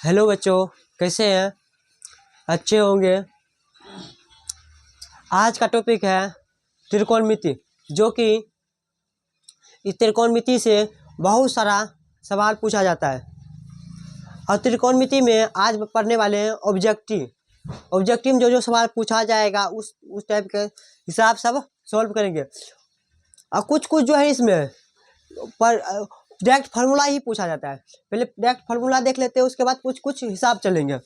Hello बच्चों, कैसे हैं? अच्छे होंगे। आज का टॉपिक है त्रिकोणमिति, जो कि इस त्रिकोणमिति से बहुत सारा सवाल पूछा जाता है। और त्रिकोणमिति में आज पढ़ने वाले हैं ऑब्जेक्टिव में जो जो सवाल पूछा जाएगा उस टाइप के हिसाब सब सॉल्व करेंगे। और कुछ कुछ जो है इसमें पर डायरेक्ट फार्मूला ही पूछा जाता है। पहले डायरेक्ट फार्मूला देख लेते हैं, उसके बाद कुछ कुछ हिसाब चलेंगे।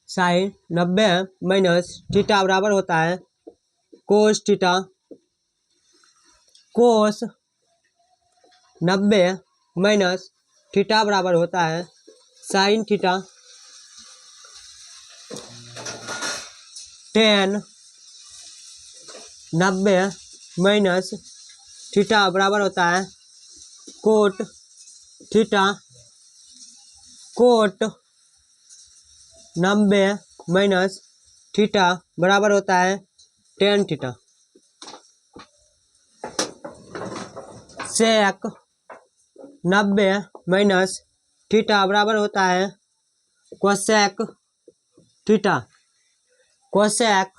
साइन 90 माइनस थीटा बराबर होता है cos theta. Cos 90 minus theta बराबर होता है sine theta. Tan 90 minus theta बराबर होता है cot theta. Cot 90 minus theta बराबर होता है tan theta. Sec 90 minus theta बराबर होता है cosec theta. Cosec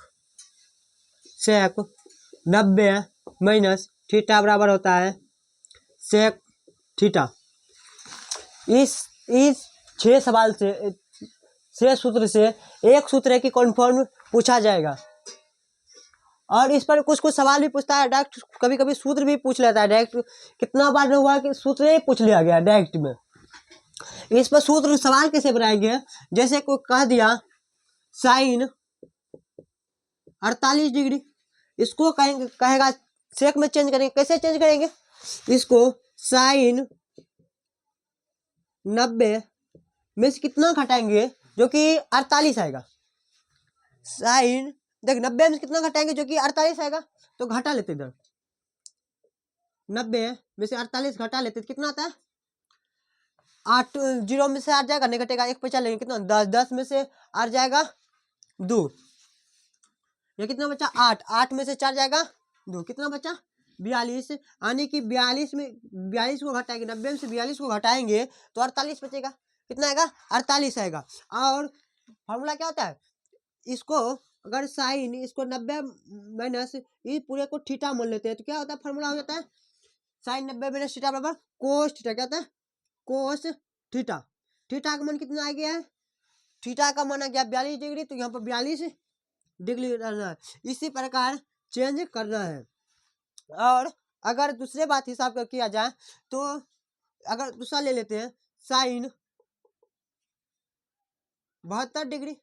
90 minus theta बराबर होता है सेक थीटा। इस 6 सवाल से 6 सूत्र से एक सूत्र है कि कॉन्फर्म पूछा जाएगा। और इस पर कुछ कुछ सवाल भी पूछता है डायरेक्ट, कभी कभी सूत्र भी पूछ लेता है डायरेक्ट। कितना बार हुआ कि सूत्र ही पूछ लिया गया डायरेक्ट में। इस पर सूत्र सवाल कैसे बनाएंगे? जैसे कोई कह दिया साइन 48 डिग्री, इसको कहेगा सेक में चेंज करेंगे। कैसे चेंज करेंगे? इसको साइन 90 में से कितना घटाएंगे जो कि 48 आएगा। साइन देख 90 में से कितना घटाएंगे जो कि 48 आएगा, तो घटा लेते इधर। 90 में से 48 घटा लेते तो कितना आता है? 8 0 में से 8 जाएगा, नहीं घटेगा, एक बचा लेंगे कितना 10। 10 में से 8 जाएगा 2, ये कितना बचा 8। 8 में से 4 जाएगा 2, कितना बचा 42। यानी कि 42 को घटाएंगे, 90 में से 42 को घटाएंगे तो 48 बचेगा। कितना आएगा? 48 आएगा। और फॉर्मूला क्या होता है? इसको अगर साइन इसको 90 माइनस ये पूरे को थीटा मान लेते हैं तो क्या होता है? फॉर्मूला हो जाता है साइन 90 माइनस थीटा बराबर कोस थीटा। क्या होता है? Cos theta. थीटा का मान कितना आ गया है? थीटा का मान आ गया 42 डिग्री, तो यहाँ पर 42 डिग्री रहना है। इसी प्रकार चेंज करना है। और अगर दूसरे बात हिसाब कर किया जाए तो अगर दूसरा ले लेते हैं साइन 72 डिग्री।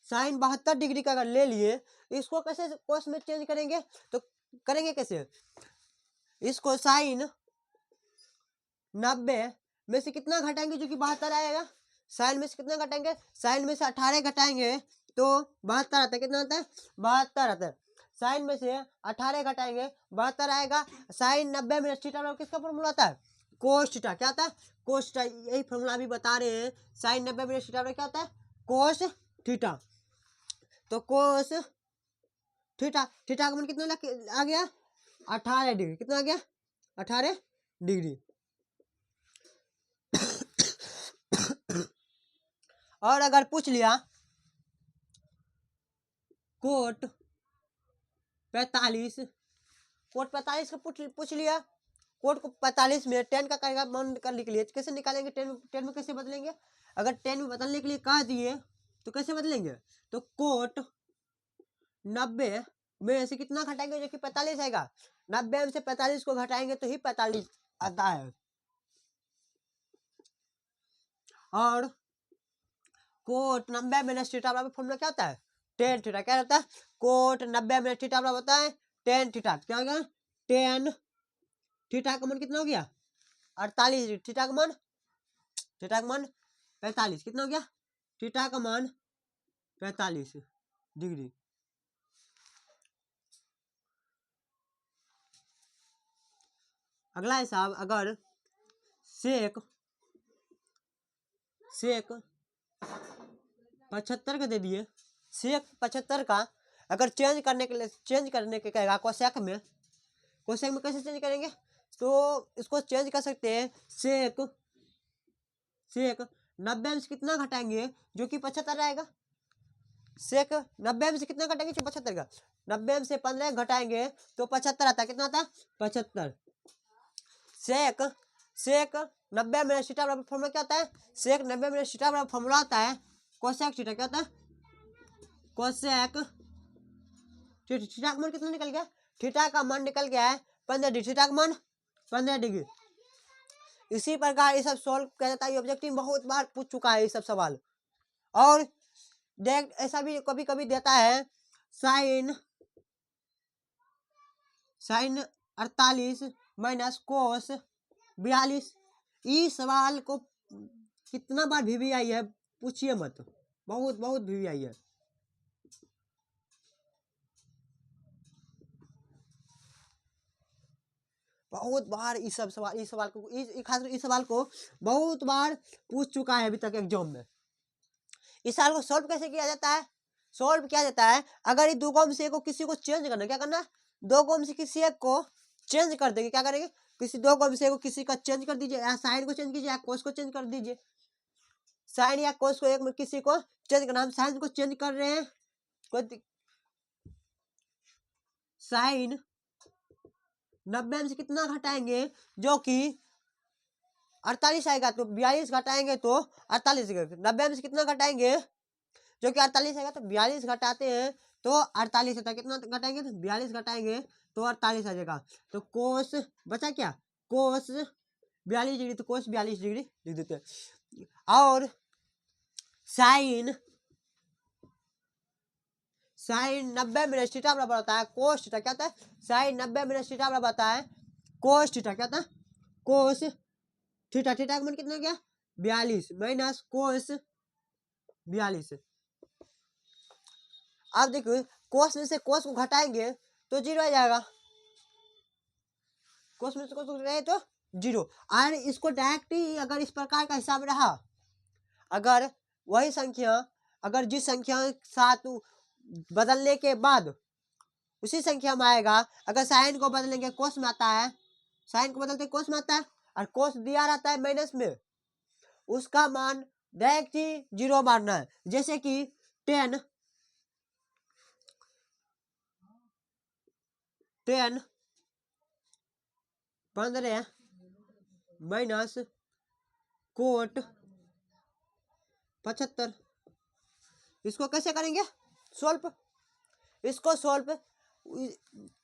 साइन 72 डिग्री का अगर ले लिए, इसको कैसे कोस में चेंज करेंगे? तो करेंगे कैसे? इसको साइन 90 में से कितना घटाएंगे जो कि 72 आएगा। साइन में से कितना घटाएंगे? साइन में से 18 घटाएंगे तो 72 आता है। कितना आता है? 72 आता है। साइन में से 18 घटाएंगे 72 आएगा। साइन 90 में थीटा किसका फॉर्मूला आता है? Cos theta. क्या आता है? Cos theta. यही फॉर्मूला अभी बता रहे हैं। साइन 90 में थीटा क्या होता है? Cos theta. तो कोस थीटा, थीटा का मान कितना आ गया? 18 डिग्री। कितना आ गया? 18 डिग्री। और अगर पूछ लिया कोट 45, कोट 45 का पूछ लिया। कोट को 45 में 10 का कहेगा मान करने के लिए कैसे निकालेंगे? 10 में कैसे बदलेंगे? अगर 10 में बदलने के लिए कह दिए तो कैसे बदलेंगे? तो कोट 90 में से कितना घटाएंगे जो कि 45 आएगा। 90 में से 45 को घटाएंगे तो ही 45 आता है। और कोट 90 माइनस थीटा बराबर फॉर्मूला क्या होता है? Tan theta. क्या रहता है? कोट 90 माइनस थीटा बराबर होता है टेन थीटा। क्या हो गया? टेन थीटा का मान कितना हो गया? 48। थीटा का मान 45। कितना हो गया? थीटा का मान 45 डिग्री। अगला हिसाब, अगर सेक 75 का दे दिए। सेक 75 का अगर चेंज करने के कहेगा कोसेक में कैसे चेंज करेंगे? तो इसको चेंज कर सकते हैं। सेक 90 में से कितना घटाएंगे जो कि 75 आएगा। सेक 90 में से कितना घटाएंगे जो 75 का, 90 में से 15 घटाएंगे तो 75 आता है। कितना आता है 75। सेक 90 में थीटा बराबर फॉर्मूला क्या होता है, सेक 90 में थीटा बराबर फॉर्मूला होता है कोसेक थीटा। क्या होता है कोसेक थीटा का मान कितना निकल गया, थीटा का मान निकल गया है 15 डिग्री, थीटा का मान 15 डिग्री। इसी प्रकार ये सब सॉल्व किया जाता है। ऑब्जेक्टिव में बहुत बार पूछ चुका है ये सब सवाल। और डायरेक्ट ऐसा भी कभी कभी देता है साइन 48 माइनस कोस 42। इस सवाल को कितना बार भी आई है पूछिए मत, बहुत बहुत भी आई है। बहुत बार इस सवाल को बहुत बार पूछ चुका है अभी तक एग्जाम में। इस सवाल को सॉल्व कैसे किया जाता है, सॉल्व किया जाता है अगर ये दो गो में से को किसी को चेंज करना, क्या करना है दो गो में से किसी एक को चेंज कर देंगे। क्या करेंगे किसी दो गो में से को किसी का चेंज कर दीजिए, या साइन को चेंज कीजिए या कोस को चेंज कर दीजिए। साइन या कोस को एक में किसी को चेंज करना, हम साइन को चेंज कर रहे हैं। साइन 90 में से कितना घटाएंगे जो कि 48 आएगा, तो 42 घटाएंगे तो 48। 90 में से कितना घटाएंगे जो कि 48 आएगा, तो 42 घटाते हैं तो 48 आता है। कितना घटाएंगे तो 42 घटाएंगे तो 48 आ जाएगा। तो कोस बचा क्या कोस 42 डिग्री, तो कोस 42 डिग्री लिख देते हैं। और साइन 90 मिनट थीटा बराबर होता है कोस थीटा। क्या होता है साइन 90 मिनट थीटा बराबर होता है कोस थीटा। क्या होता है कोस थीटा। थीटा का मान कितना गया 42 माइनस कोस 42। अब देखो कोस में से कोस को घटाएंगे तो 0 आ जाएगा, कोस में से कोस को घटाएंगे तो 0। और इसको डायरेक्ट ही अगर इस प्रकार का हिसाब रहा, अगर वही संख्या अगर जिस संख्या के साथ बदलने के बाद उसी संख्या में आएगा, अगर साइन को बदलेंगे कोस में आता है, साइन को बदलते कोस में आता है और कोस दिया रहता है माइनस में, उसका मान डायरेक्ट ही 0 मानना है। जैसे कि 10 15 माइनस कोट 75। इसको कैसे करेंगे सॉल्व, इसको सॉल्व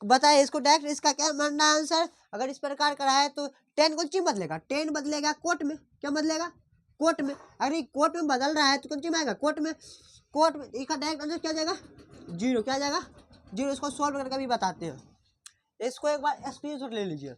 बताए, इसको डायरेक्ट इसका क्या मानना है आंसर। अगर इस प्रकार करा है तो 10 कौन चीज बदलेगा, 10 बदलेगा कोट में। क्या बदलेगा कोट में। अगर ये कोट में बदल रहा है तो कौन चीज में आएगा कोट में। कोट में इसका डायरेक्ट आंसर क्या जाएगा 0। क्या जाएगा 0। इसको सॉल्व करके भी बताते हैं, इसको एक बार स्क्रीनशॉट ले लीजिए।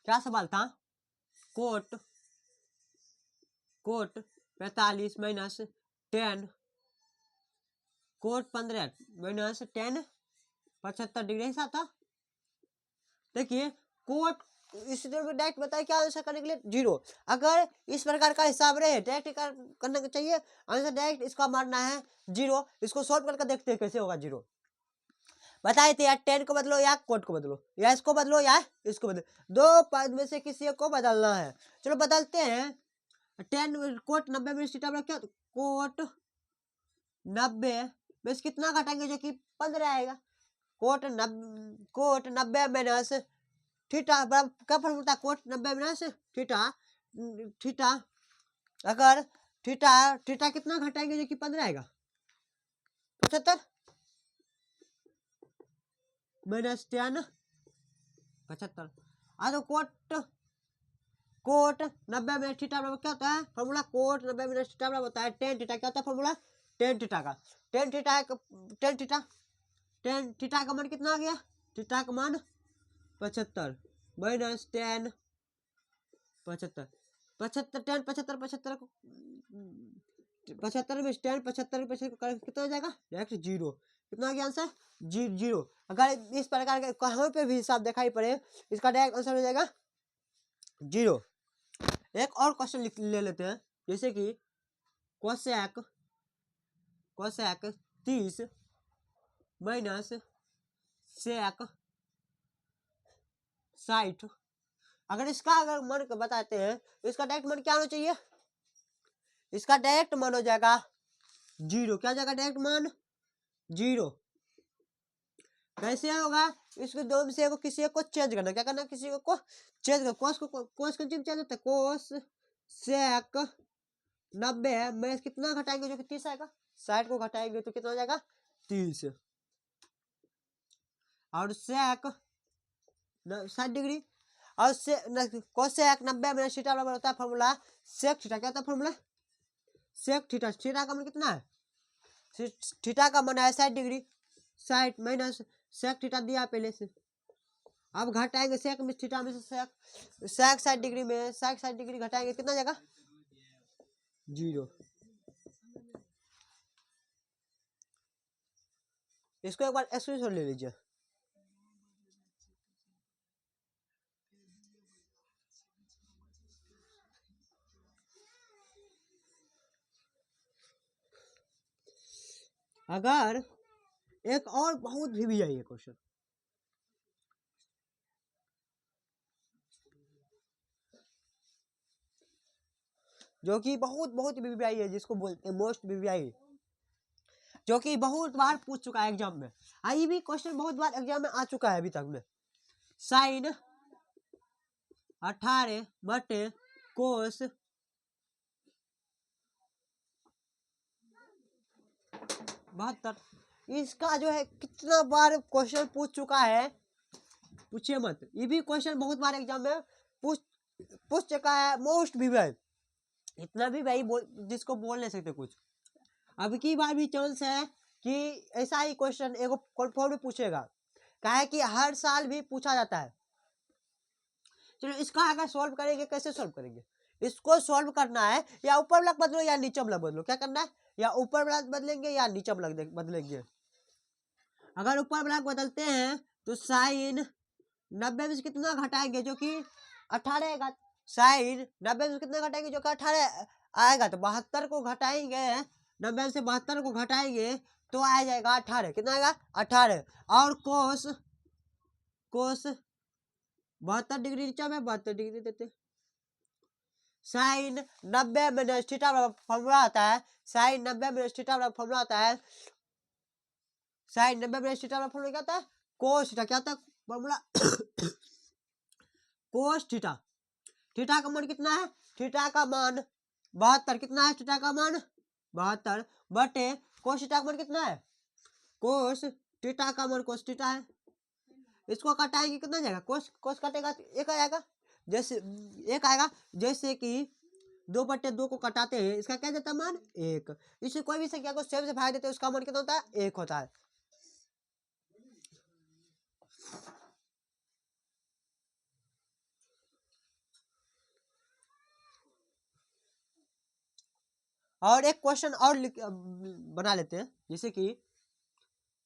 क्या सवाल था cot 45 minus 10 cot 15 minus 10 75 degree ऐसा था। देखिए कोट इस डायरेक्ट बताए क्या आंसर करने के लिए 0। अगर इस प्रकार का हिसाब रहे डायरेक्ट करना चाहिए आंसर, डायरेक्ट इसका मानना है 0। इसको सॉल्व करके देखते हैं कैसे होगा 0। बताए थे यार 10 को बदलो या कोट को बदलो, या इसको बदलो या इसको बदलो, दो पद में से किसी को बदलना है। चलो बदलते हैं। 10 कोट 90 में थीटा बराबर क्या, कोट 90 में से कितना घटाएंगे जो कि 15 आएगा। कोट 90 माइनस थीटा बराबर क्या फॉर्मूला, कोट 90 माइनस थीटा। अगर थीटा कितना घटाएंगे जो कि 15 आएगा 75 माइनस 10 75। तो कोट 90 मिनट थीटा बराबर क्या होता है फॉर्मूला, कोट 90 मिनट थीटा बराबर होता है टेन थीटा। क्या होता है फॉर्मूला टेन थीटा का। टेन थीटा का मान कितना आ गया, थीटा का मान 75 माइनस 10 75 75 10 75 75 को 75 में 10 75 में 75 कितना हो जाएगा डायरेक्ट जीरो। कितना आ गया आंसर जीरो। अगर इस प्रकार के कहीं पे भी हिसाब दिखाई पड़े इसका डायरेक्ट आंसर हो जाएगा जीरो। एक और क्वेश्चन ले लेते हैं जैसे कि कोसेक 30 माइनस सेक 60। अगर इसका अगर मान बताते हैं तो इसका डायरेक्ट मान क्या होना चाहिए, इसका डायरेक्ट मान हो जाएगा जीरो। क्या हो जाएगा डायरेक्ट मान जीरो। कैसे होगा, इसको दो में से किसी एक को चेंज करना। क्या करना, किसी को चेंज करना। कोस चेंज होता है, कोस सेक 90 में कितना घटाएंगे जो कि 30 आएगा, 60 को घटाएंगे तो कितना हो जाएगा 30। और सेक 60 डिग्री और कोसेक 90 में थीटा बराबर होता है फॉर्मूला सेक थीटा। क्या होता है फॉर्मूला सेक थीटा। थीटा का मान कितना है, थीटा का मान है 60 डिग्री। 60 माइनस सेक थीटा दिया पहले से। अब घटाएंगे सेक में थीटा में से सेक 60 डिग्री में 60 डिग्री घटाएंगे कितना जाएगा जीरो। इसको एक बार एक्सप्रेशन ले लीजिए। अगर एक और बहुत भी है ये क्वेश्चन, जो कि बहुत वीवीआई है, जिसको बोलते हैं मोस्ट वीवीआई, जो कि बहुत बार पूछ चुका है एग्जाम में। ये भी क्वेश्चन बहुत बार एग्जाम में आ चुका है अभी तक में। साइन 18 बटे कोस 72। इसका जो है कितना बार क्वेश्चन पूछ चुका है पूछिए मत। ये भी क्वेश्चन बहुत बार एग्जाम में पूछ चुका है मोस्ट वीवीआई। इतना भी भाई जिसको बोल नहीं सकते कुछ। अब की बार भी चांस है कि ऐसा ही क्वेश्चन एगो कन्फर्म भी पूछेगा, काहे कि हर साल भी पूछा जाता है। चलो इसका अगर सॉल्व करेंगे, कैसे सॉल्व करेंगे, इसको सॉल्व करना है या ऊपर ब्लॉक बदलो या नीचे ब्लॉक बदलो। क्या करना है, या ऊपर ब्लॉक बदलेंगे या नीचे ब्लॉक बदलेंगे। अगर ऊपर ब्लॉक बदलते हैं तो साइन 90 में कितना घटाएंगे जो कि 18 आएगा। साइन 90 में कितना घटाएंगे जो कि 18 आएगा, तो 72 को घटाएंगे, 90 से 72 को घटाएंगे तो आ जाएगा 18। कितना आएगा 18। और कोस 72 डिग्री नीचे में 72 डिग्री देते। साइन 90 माइनस थीटा फॉर्मूला आता है, साइन 90 माइनस थीटा फॉर्मूला आता है, साइन 90 माइनस थीटा फॉर्मूला क्या होता है कोस थीटा। क्या होता है फॉर्मूला कोस थीटा। थीटा का मान कितना है, थीटा का मान 72। कितना है थीटा का मान 72 बटे कोस थीटा का मान कितना है, कोस थीटा का मान कोस थीटा है। इसको कटाएंगे कितना जाएगा, कोस कटेगा एक आएगा, जैसे एक आएगा, जैसे कि 2/2 को कटाते हैं इसका क्या जाता है मान 1। इसे कोई भी संख्या को सेव से भाग देते हैं उसका मान कितना होता है 1 होता है। और एक क्वेश्चन और बना लेते हैं, जैसे कि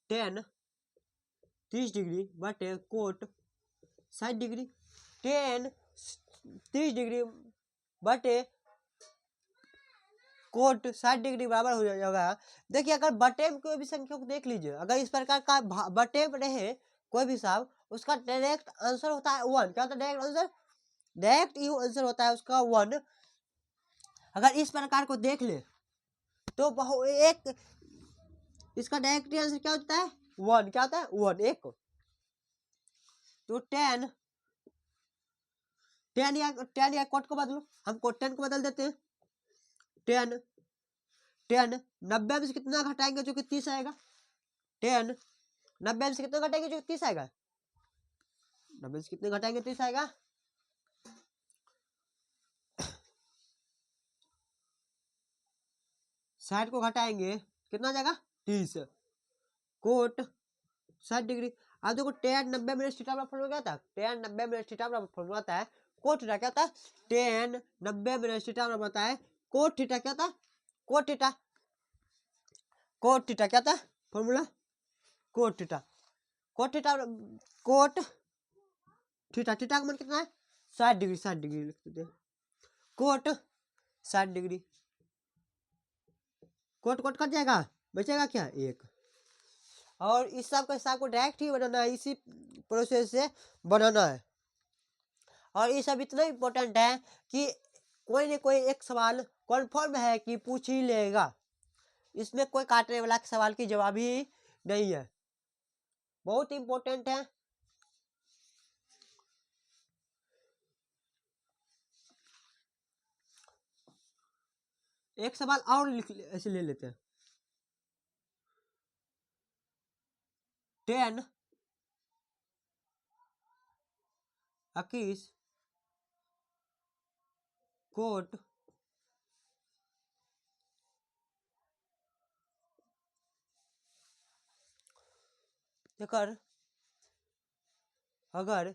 30 डिग्री बटे कोट 60 डिग्री। 30 डिग्री बटे कोट 60 डिग्री बराबर हो जाएगा। देखिए अगर बटे में कोई भी संख्या को देख लीजिए, अगर इस प्रकार का बटे में रहे कोई भी हिसाब, उसका डायरेक्ट आंसर होता है 1। क्या होता है direct answer, direct you answer होता है उसका 1। अगर इस प्रकार को देख ले तो एक इसका डायरेक्ट आंसर क्या होता है 1। क्या होता है 1 एक। तो 10 या कोट को बदलो, हम कोट 10 को बदल देते हैं। 10 90 में से कितना घटाएंगे जो कि 30 आएगा। 10 90 में से कितना घटाएंगे जो 30 आएगा, 90 में से कितने घटाएंगे 30 आएगा। साठ को घटाएंगे कितना जाएगा 30। Cot 60 degree. अब देखो 10 90 मिनट थीटा बराबर फॉर्मूला क्या था, 10 90 मिनट थीटा बराबर फॉर्मूला आता है कोट थीटा क्या होता है, टेन 90 माइनस थीटा होता है कोट थीटा क्या होता है, कोट थीटा, कोट थीटा क्या होता है formula, coat theta, coat theta, cot theta, theta का मान कितना है 60 डिग्री, 60 डिग्री लिख देते हैं, cot 60 degree, cot cot cut जाएगा, बचेगा क्या एक। और इस सब का हिसाब को डायरेक्ट ही बनाना है, इसी प्रोसेस से बनाना है। और ये सब इतना इम्पोर्टेंट है कि कोई न कोई एक सवाल कन्फर्म है कि पूछ ही लेगा, इसमें कोई काटने वाला सवाल की जवाब ही नहीं है, बहुत इम्पोर्टेंट है। एक सवाल और ऐसे ले लेते हैं, 10 21 कोट अगर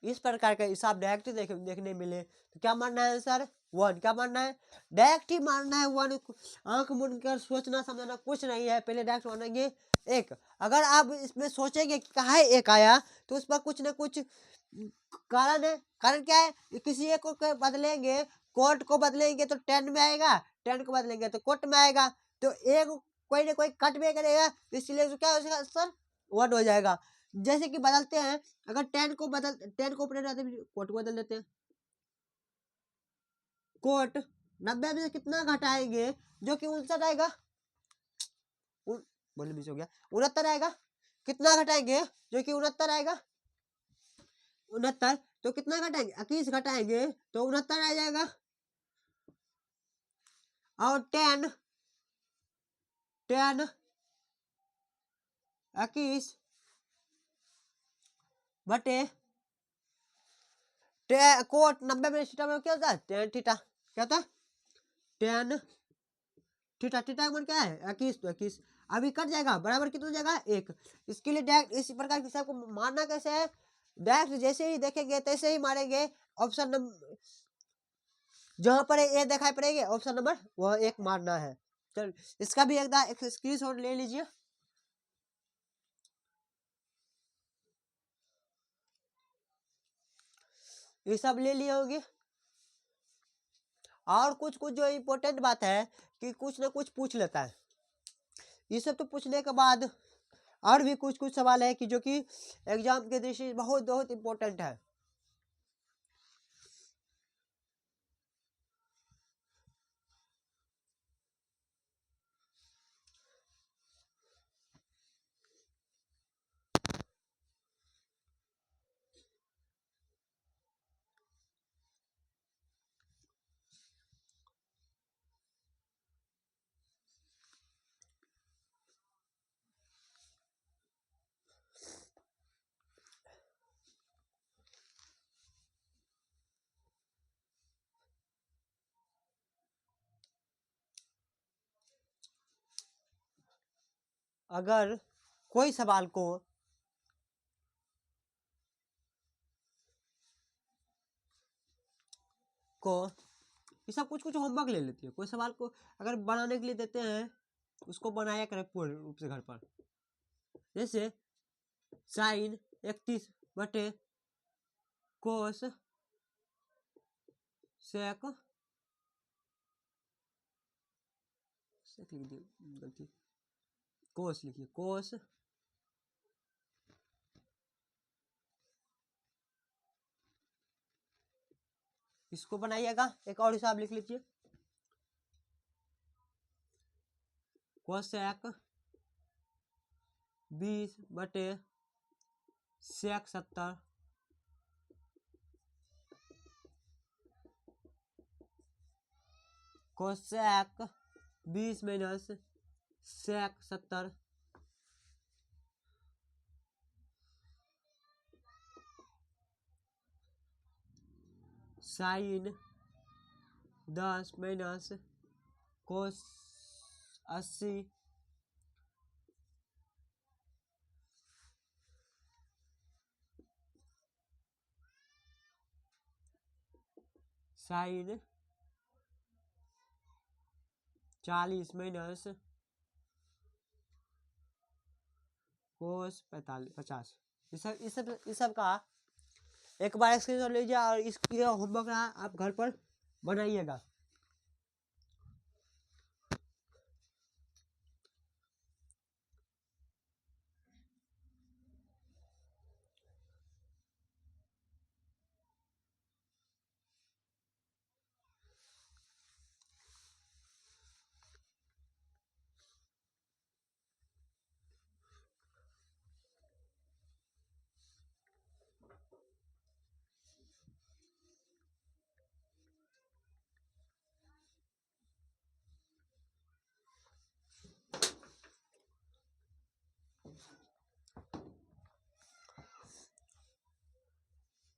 इस प्रकार का हिसाब डायरेक्ट देखने मिले तो क्या मानना है सर, 1, क्या मानना है, डायरेक्ट ही मानना है 1, आंख मूंद कर सोचना समझना कुछ नहीं है, पहले डायरेक्ट मानेंगे 1। अगर आप इसमें सोचेंगे कि कहाँ 1 आया तो उस पर कुछ ना कुछ कारण है, कारण क्या है, किसी एक को बदलेंगे, कोट को बदलेंगे तो 10 में आएगा, 10 को बदलेंगे तो कोट में आएगा, तो एक कोई ना कोई कट में करेगा, इसलिए तो क्या हो जाएगा सर 1 हो जाएगा। जैसे कि बदलते हैं, अगर 10 को ऊपर रहते कोट को बदल देते हैं, कोट 90 में से कितना घटाएंगे जो कि 59 आएगा, बोले मिस हो गया, 69 आएगा, कितना घटाएंगे जो कि 69 आएगा, 69, तो कितना घटाएंगे 21 घटाएंगे तो 69 आ जाएगा। और 10 21 बटे कोट 90 में थीटा में क्या होता है 10 थीटा, क्या होता है 10 थीटा, थीटा का मान क्या है 21, तो 21 अभी कट जाएगा, बराबर कितना हो जाएगा 1। इसके लिए डायरेक्ट इसी प्रकार के हिसाब को मारना कैसे है, डायरेक्ट जैसे ही देखेंगे तैसे ही मारेंगे, ऑप्शन नंबर जहां पर ए दिखाई पड़ेगी ऑप्शन नंबर वह 1 मारना है। चल इसका भी एक स्क्रीनशॉट ले लीजिए। ये सब ले लिए होंगे। और कुछ कुछ जो इम्पोर्टेंट बात है कि कुछ ना कुछ पूछ लेता है, ये सब तो पूछने के बाद और भी कुछ कुछ सवाल है कि जो कि एग्जाम के दृष्टि से बहुत बहुत इम्पोर्टेंट है। अगर कोई सवाल को ये सब कुछ कुछ होमवर्क ले लेती है, कोई सवाल को अगर बनाने के लिए देते हैं उसको बनाया करें पूर्ण रूप से घर पर। जैसे साइन 31 बटे कोस सेक सेक लिख दिए गलती, कोस लिखिए कोस इसको बनाइएगा। एक और हिसाब लिख लीजिए कोसेक 20 बटे sec 70 cosec 20 minus sec 70 sine 10 minus cos 80 sine 40 minus cos 50। इस सब का एक बार स्क्रीनशॉट लीजिए और इसकी होमवर्क आप घर पर बनाइएगा।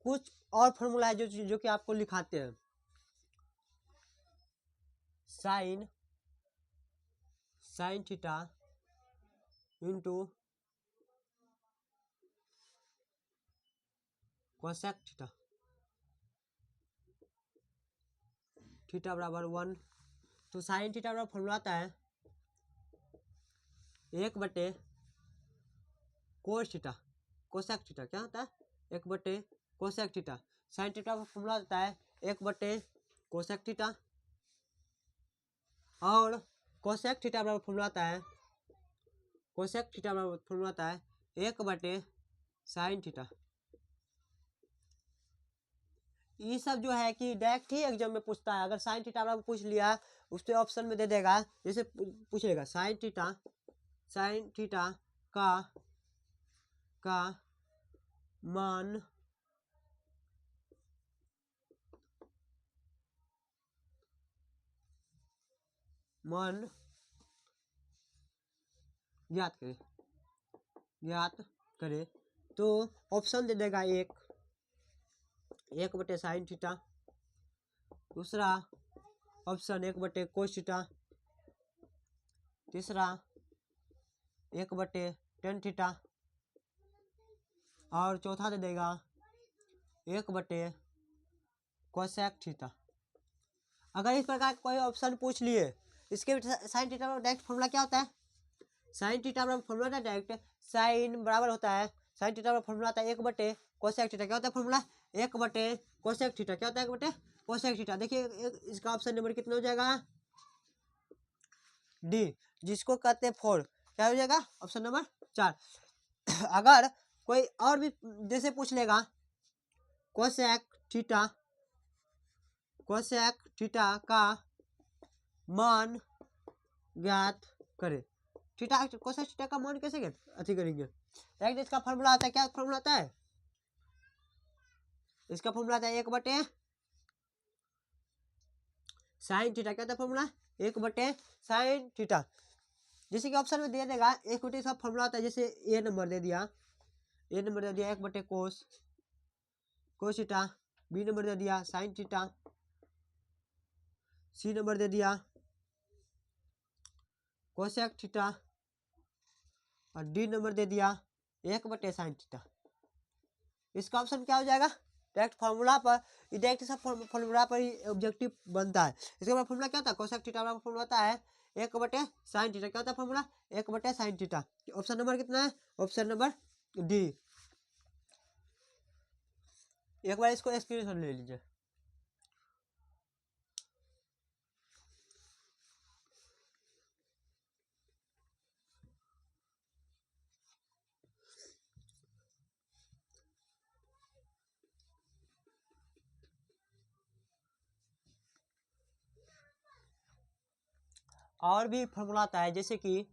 कुछ और फॉर्मूला है जो कि आपको लिखाते हैं। Sine theta into cosec theta, theta बराबर 1। तो साइन थीटा बराबर फॉर्मूला आता है 1/, कोस थीटा, कोसेक थीटा क्या होता है 1/, कोसेक थीटा। साइन थीटा का फॉर्मूला होता है 1/, कोसेक थीटा, और कोसेक थीटा बराबर फॉर्मूला आता है 1/, साइन थीटा। ये सब जो है कि डायरेक्ट ही एग्जाम में पूछता है। अगर साइन थीटा बराबर पूछ लिया उसके ऑप्शन में दे देगा, जैसे पूछ लेगा साइन थीटा का मान ज्ञात करे तो ऑप्शन दे देगा 1/, साइन थीटा, दूसरा ऑप्शन 1/, कोस थीटा, तीसरा 1/, टेन थीटा, और चौथा दे देगा 1/, कोसेक थीटा। अगर इस प्रकार कोई ऑप्शन पूछ लिए, इसके साइन थीटा का डायरेक्ट फॉर्मूला क्या होता है, साइन थीटा बराबर फॉर्मूला होता है डायरेक्ट, साइन बराबर होता है साइन थीटा बराबर फॉर्मूला आता है 1/, कोसेक थीटा क्या होता है फॉर्मूला 1/, कोसेक थीटा क्या होता है 1/, कोसेक थीटा। देखिए इसका ऑप्शन नंबर कितना हो जाएगा, डी, जिसको कहते हैं 4, क्या हो जाएगा ऑप्शन नंबर 4। अगर कोई और भी जैसे पूछ लेगा कोसेक थीटा का मान ज्ञात करे, कोसेक थीटा का मान कैसे अति करेंगे, राइट। इसका फॉर्मूला आता है, क्या फॉर्मूला आता है, इसका फॉर्मूला आता है 1/, साइन थीटा, क्या होता है फॉर्मूला 1/, साइन थीटा। जैसे कि ऑप्शन में दे देगा 1/, इसका फॉर्मूला आता है, जैसे ए नंबर दे दिया 1/, कोस थीटा, बी नंबर दे दिया साइन थीटा, सी नंबर दे दिया कोसेक थीटा, और डी नंबर दे दिया 1/, साइन थीटा। इसका ऑप्शन क्या हो जाएगा, डायरेक्ट फॉर्मूला पर, डायरेक्ट सब फॉर्मूला पर ही ऑब्जेक्टिव बनता है। इसके बाद फॉर्मूला क्या होता है, कोसेक थीटा का फॉर्मूला होता है 1/, साइन थीटा, क्या होता है formula 1/, sine theta. Option number कितना है, ऑप्शन नंबर डी। एक बार इसको स्क्रीनशॉट ले लीजिए। और भी फॉर्मूला आता है, जैसे कि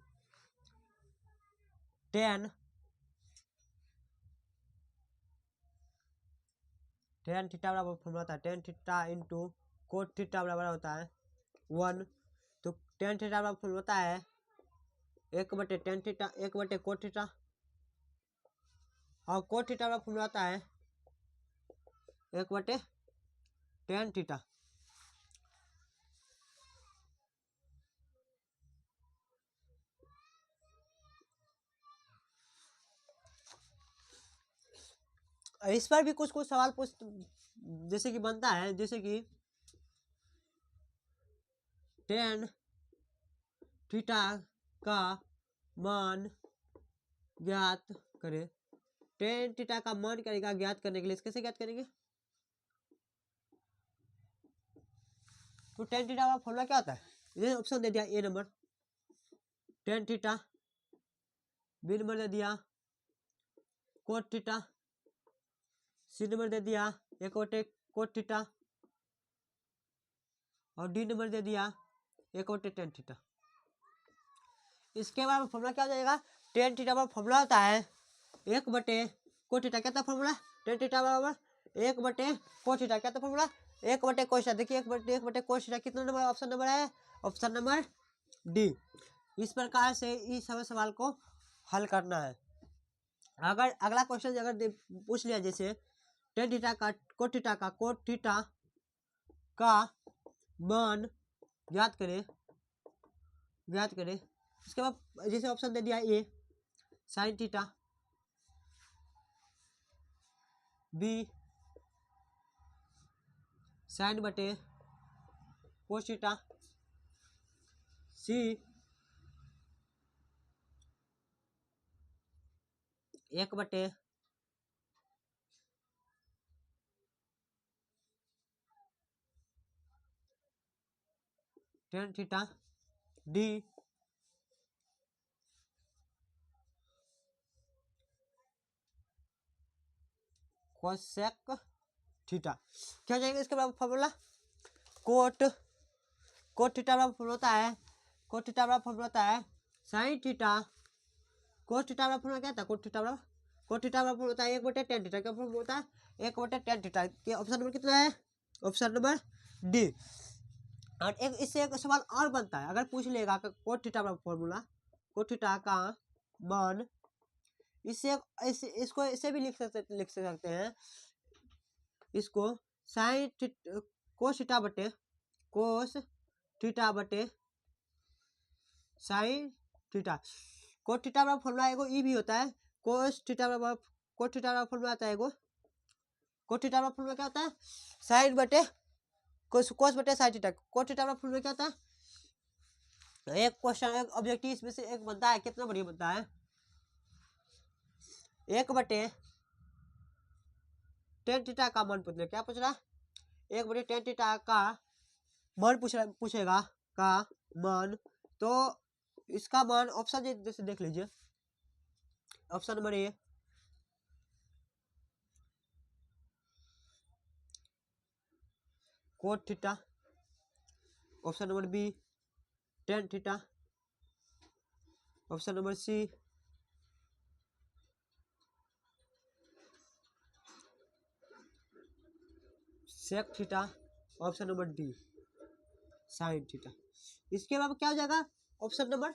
टेन थीटा बराबर फॉर्मूला होता है tan theta into cot theta बराबर होता है 1। तो टेन थीटा बराबर फॉर्मूला होता है 1/, थीटा 1/, कोट थीटा, और कोट थीटा बराबर फॉर्मूला होता है 1/, टेन थीटा। इस पर भी कुछ सवाल पूछ जैसे कि बनता है, जैसे कि टेन थीटा का मान ज्ञात करें। टेन थीटा का मान करेगा ज्ञात करने के लिए, कैसे ज्ञात करेंगे? तो टेन थीटा का फॉर्मूला क्या होता है? ये ऑप्शन दे दिया A number tan theta, B number दे दिया कोट थीटा, सी नंबर दे दिया एक बटे कोट थीटा और डी नंबर दे दिया एक बटे टेन थीटा। इसके बाद फॉर्मूला क्या हो जाएगा? टेन थीटा का फॉर्मूला होता है एक बटे कोट थीटा, क्या था फॉर्मूला? टेन थीटा बराबर एक बटे कोट थीटा, क्या था फॉर्मूला? एक बटे कोट थीटा। देखिए एक बटे कोट थीटा कितना नंबर ऑप्शन नंबर है? Option number D. इस प्रकार से इस सवाल को हल करना है। अगर अगला क्वेश्चन अगर पूछ लिया जैसे टेन थीटा का कोट थीटा का मान ज्ञात करें, इसके बाद जैसे ऑप्शन दे दिया ए साइन थीटा, बी साइन बटे कोस थीटा, सी एक बटे tan theta, D cosec theta. क्या हो जाएगा इसके बाद फॉर्मूला? कोट थीटा बराबर फॉर्मूला होता है, कोट थीटा बराबर फॉर्मूला होता है साइन थीटा, कोट थीटा बराबर फॉर्मूला क्या था? कोट थीटा बराबर फॉर्मूला होता है एक बटे टेन थीटा, क्या फॉर्मूला होता है? एक बटे टेन थीटा। के ऑप्शन नंबर कितना है? Option number D. और एक इससे एक सवाल और बनता है, अगर पूछ लेगा कोट थीटा बराबर फॉर्मूला, कोट थीटा का मान, इससे इसको इसे भी लिख सकते हैं इसको साइन कोस थीटा बटे साइन थीटा। कोट थीटा बराबर फॉर्मूला एगो ई भी होता है, कोस थीटा बराबर कोट थीटा बराबर फॉर्मूला आता है एगो, कोट थीटा बराबर फॉर्मूला क्या होता है? साइन बटे कोस बटे साइन थीटा। कोट थीटा बराबर फॉर्मूला क्या होता है? एक क्वेश्चन एक ऑब्जेक्टिव इसमें से एक बनता है, कितना बढ़िया बनता है? एक बटे टेन थीटा का मान पूछ ले, क्या पूछ रहा? एक बटे टेन थीटा का मान पूछेगा का मान, तो इसका मान ऑप्शन जैसे देख लीजिए, option number A cot theta, option number B tan theta, option number C sec theta, option number D sine theta. इसके बाद क्या हो जाएगा? ऑप्शन नंबर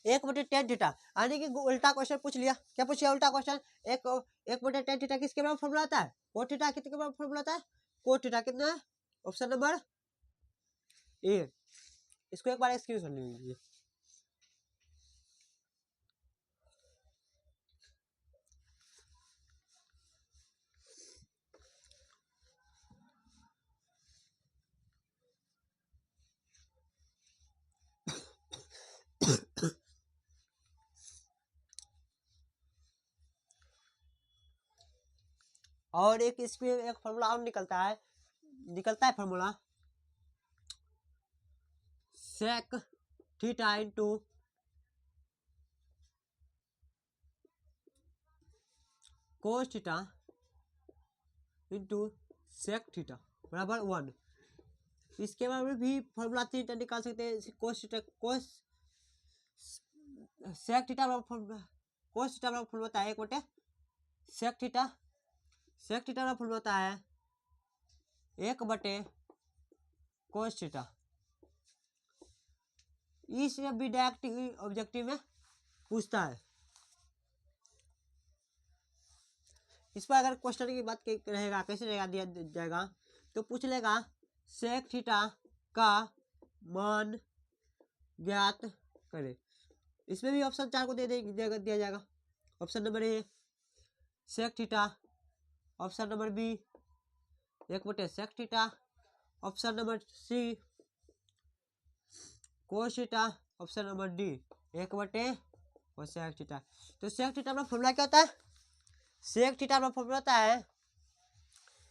एक बटे टेन थीटा, यानी कि उल्टा क्वेश्चन पूछ लिया। क्या पूछ लिया? उल्टा क्वेश्चन। एक बटे टेन थीटा किसके बराबर फॉर्मूला आता है? कोट थीटा कितने के बराबर फॉर्मूला आता है? कोट थीटा कितना है? ऑप्शन नंबर ए। इसको एक बार स्क्रीन कर लीजिए। और एक इसमें एक फॉर्मूला और निकलता है formula sec theta into cos theta into sec theta बराबर 1। इसके बाद में भी फॉर्मूला तीन निकाल सकते हैं। कोस थीटा कोस सेक थीटा बराबर कोस थीटा बराबर फॉर्मूला होता है एक बटे सेक थीटा बराबर फॉर्मूला होता है एक बटे कोस थीटा। इस भी डायरेक्ट ऑब्जेक्टिव में पूछता है। इस पर अगर क्वेश्चन की बात रहेगा, कैसे रहेगा दिया जाएगा, तो पूछ लेगा सेक थीटा का मान ज्ञात करें। इसमें भी ऑप्शन 4 को दिया जाएगा। Option number A sec theta, option number B एक बटे sec theta, option number C cos theta, option number D 1/, cosec theta. तो सेक थीटा का फॉर्मूला क्या होता है? सेक थीटा का फॉर्मूला होता है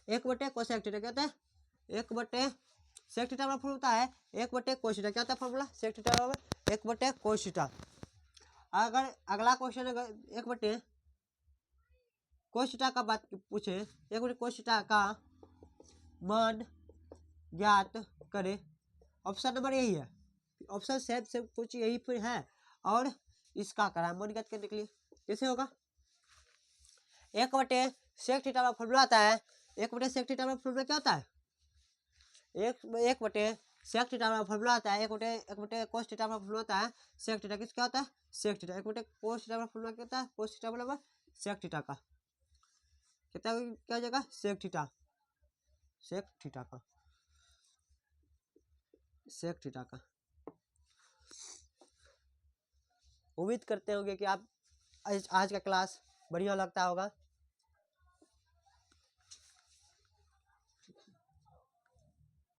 1/, कोसेक थीटा। क्या होता है? 1/, सेक थीटा का फॉर्मूला होता है 1/, कोस थीटा। क्या होता है फॉर्मूला सेक थीटा का? 1/, कोस थीटा। अगर अगला क्वेश्चन अगर 1/, कोस थीटा का बात पूछे, 1/, कोस थीटा का मान ज्ञात करें, ऑप्शन नंबर यही है, ऑप्शन से कुछ यही फिर है, और इसका करा मान ज्ञात करने के लिए कैसे होगा? 1/, सेक थीटा का फॉर्मूला आता है 1/, सेक थीटा का फॉर्मूला क्या होता है? 1/, सेक थीटा का फॉर्मूला आता है 1/, कोस थीटा का फॉर्मूला होता है सेक थीटा। किस क्या होता है? Sec theta. 1/, कोस थीटा का फॉर्मूला क्या होता है? कोस थीटा बराबर सेक थीटा का। कितना क्या हो जाएगा? सेक थीटा, सेक थीटा का, सेक थीटा का। उम्मीद करते होंगे कि आप आज का क्लास बढ़िया लगता होगा।